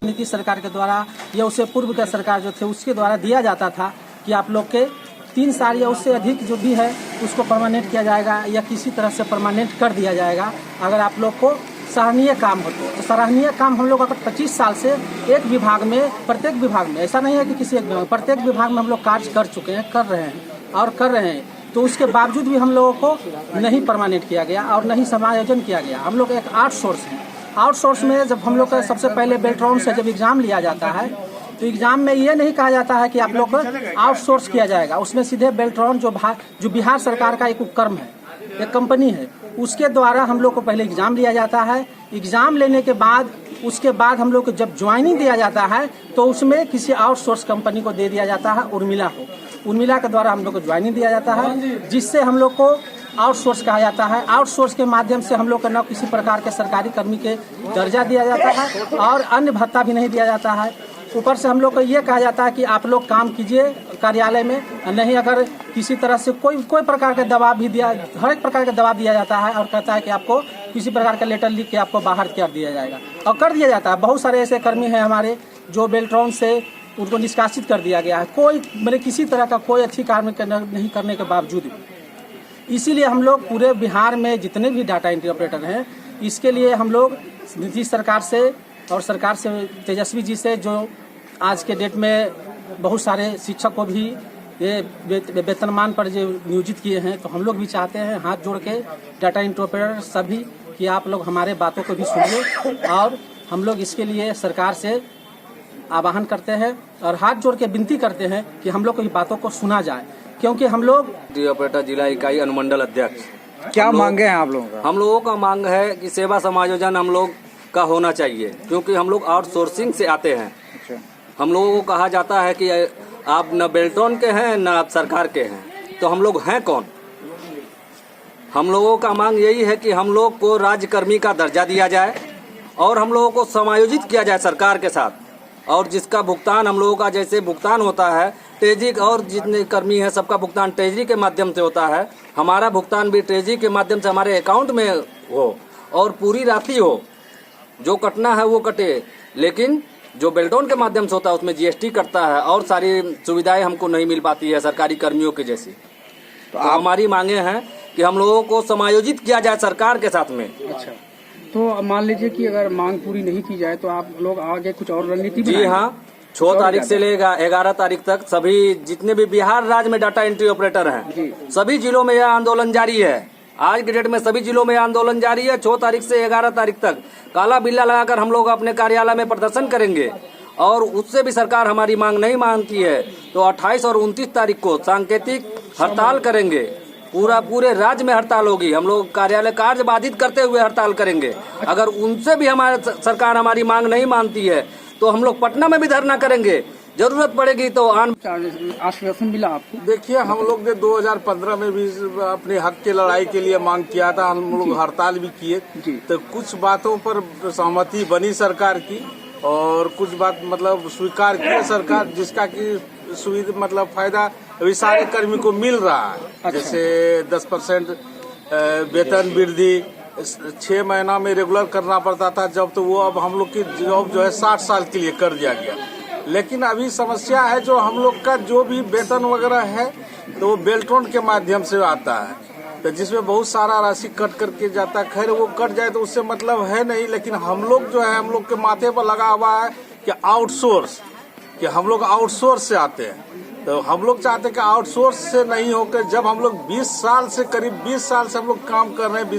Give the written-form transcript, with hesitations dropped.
नीतीश सरकार के द्वारा या उससे पूर्व का सरकार जो थे उसके द्वारा दिया जाता था कि आप लोग के 3 साल या उससे अधिक जो भी है उसको परमानेंट किया जाएगा या किसी तरह से परमानेंट कर दिया जाएगा अगर आप लोग को सराहनीय काम हो तो सराहनीय काम हम लोग अगर 25 साल से एक विभाग में, प्रत्येक विभाग में, ऐसा नहीं है कि किसी एक विभाग, प्रत्येक विभाग में हम लोग कार्य कर चुके हैं, कर रहे हैं और कर रहे हैं, तो उसके बावजूद भी हम लोगों को नहीं परमानेंट किया गया और नहीं समायोजन किया गया। हम लोग एक आउटसोर्स हैं। आउटसोर्स में जब हम लोग का सबसे पहले बेल्ट्रॉन से जब एग्जाम लिया जाता है तो एग्जाम में ये नहीं कहा जाता है कि आप लोग को आउटसोर्स किया जाएगा, उसमें सीधे बेल्ट्रॉन जो बिहार सरकार का एक उपक्रम है, एक कंपनी है, उसके द्वारा हम लोग को पहले एग्जाम लिया जाता है। एग्जाम लेने के बाद उसके बाद हम लोग को जब ज्वाइनिंग दिया जाता है तो उसमें किसी आउटसोर्स कंपनी को दे दिया जाता है, उर्मिला के द्वारा हम लोग को ज्वाइनिंग दिया जाता है, जिससे हम लोग को आउटसोर्स कहा जाता है। आउटसोर्स के माध्यम से हम लोग को न किसी प्रकार के सरकारी कर्मी के दर्जा दिया जाता है और अन्य भत्ता भी नहीं दिया जाता है। ऊपर से हम लोग को ये कहा जाता है कि आप लोग काम कीजिए कार्यालय में, नहीं अगर किसी तरह से कोई प्रकार का दबाव भी दिया, हर एक प्रकार का दबाव दिया जाता है और कहता है कि आपको किसी प्रकार का लेटर लिख के आपको बाहर कर दिया जाएगा और कर दिया जाता है। बहुत सारे ऐसे कर्मी हैं हमारे जो बेल्ट्रॉन से उनको निष्कासित कर दिया गया है, कोई मतलब किसी तरह का कोई अच्छी कार्य नहीं करने के बावजूद। इसीलिए हम लोग पूरे बिहार में जितने भी डाटा एंट्री ऑपरेटर हैं, इसके लिए हम लोग नीतीश सरकार से और सरकार से तेजस्वी जी से, जो आज के डेट में बहुत सारे शिक्षक को भी ये वेतनमान पर जो नियोजित किए हैं, तो हम लोग भी चाहते हैं हाथ जोड़ के डाटा एंट्री ऑपरेटर सभी कि आप लोग हमारे बातों को भी सुनिए और हम लोग इसके लिए सरकार से आह्वान करते हैं और हाथ जोड़ के विनती करते हैं कि हम लोग को बातों को सुना जाए, क्योंकि हम लोग ऑपरेटर जिला इकाई अनुमंडल अध्यक्ष। क्या मांगे हैं आप लोगों का? हम लोगों का मांग है कि सेवा समायोजन हम लोग का होना चाहिए, क्योंकि हम लोग आउटसोर्सिंग से आते हैं। अच्छा। हम लोगों को कहा जाता है कि आप न बेल्ट्रॉन के हैं न आप सरकार के हैं, तो हम लोग हैं कौन? हम लोगों का मांग यही है कि हम लोग को राज्यकर्मी का दर्जा दिया जाए और हम लोगों को समायोजित किया जाए सरकार के साथ, और जिसका भुगतान हम लोगों का जैसे भुगतान होता है ट्रेजरी और जितने कर्मी हैं सबका भुगतान ट्रेजरी के माध्यम से होता है, हमारा भुगतान भी ट्रेजरी के माध्यम से हमारे अकाउंट में हो और पूरी राशि हो, जो कटना है वो कटे। लेकिन जो बेल्ट्रॉन के माध्यम से होता है उसमें जीएसटी कटता है और सारी सुविधाएं हमको नहीं मिल पाती है सरकारी कर्मियों के जैसी। तो हमारी मांगे हैं कि हम लोगों को समायोजित किया जाए सरकार के साथ में। अच्छा, तो मान लीजिए कि अगर मांग पूरी नहीं की जाए तो आप लोग आगे कुछ और रणनीति? जी हाँ, 6 तारीख से लेकर 11 तारीख तक सभी जितने भी बिहार राज्य में डाटा एंट्री ऑपरेटर हैं, सभी जिलों में यह आंदोलन जारी है। आज के डेट में सभी जिलों में आंदोलन जारी है। 6 तारीख से 11 तारीख तक काला बिल्ला लगाकर हम लोग अपने कार्यालय में प्रदर्शन करेंगे और उससे भी सरकार हमारी मांग नहीं मानती है तो 28 और 29 तारीख को सांकेतिक हड़ताल करेंगे। पूरे राज्य में हड़ताल होगी। हम लोग कार्यालय कार्य बाधित करते हुए हड़ताल करेंगे। अगर उनसे भी हमारे सरकार हमारी मांग नहीं मानती है तो हम लोग पटना में भी धरना करेंगे, जरूरत पड़ेगी तो आश्वासन मिला आपको? देखिए, हम लोग ने 2015 में भी अपने हक की लड़ाई के लिए मांग किया था, हम लोग हड़ताल भी किए, तो कुछ बातों पर सहमति बनी सरकार की और कुछ बात मतलब स्वीकार किया सरकार, जिसका की सुविधा मतलब फायदा अभी सारे कर्मी को मिल रहा है। अच्छा। जैसे 10% वेतन वृद्धि 6 महीना में रेगुलर करना पड़ता था जब, तो वो अब हम लोग की जॉब जो है 60 साल के लिए कर दिया गया। लेकिन अभी समस्या है जो हम लोग का जो भी वेतन वगैरह है तो वो बेल्ट्रॉन के माध्यम से आता है, तो जिसमें बहुत सारा राशि कट करके जाता है। खैर वो कट जाए तो उससे मतलब है नहीं, लेकिन हम लोग जो है हम लोग के माथे पर लगा हुआ है कि आउटसोर्स, कि हम लोग आउटसोर्स से आते हैं। तो हम लोग चाहते हैं कि आउटसोर्स से नहीं होकर, जब हम लोग 20 साल से करीब 20 साल से हम लोग काम कर रहे हैं,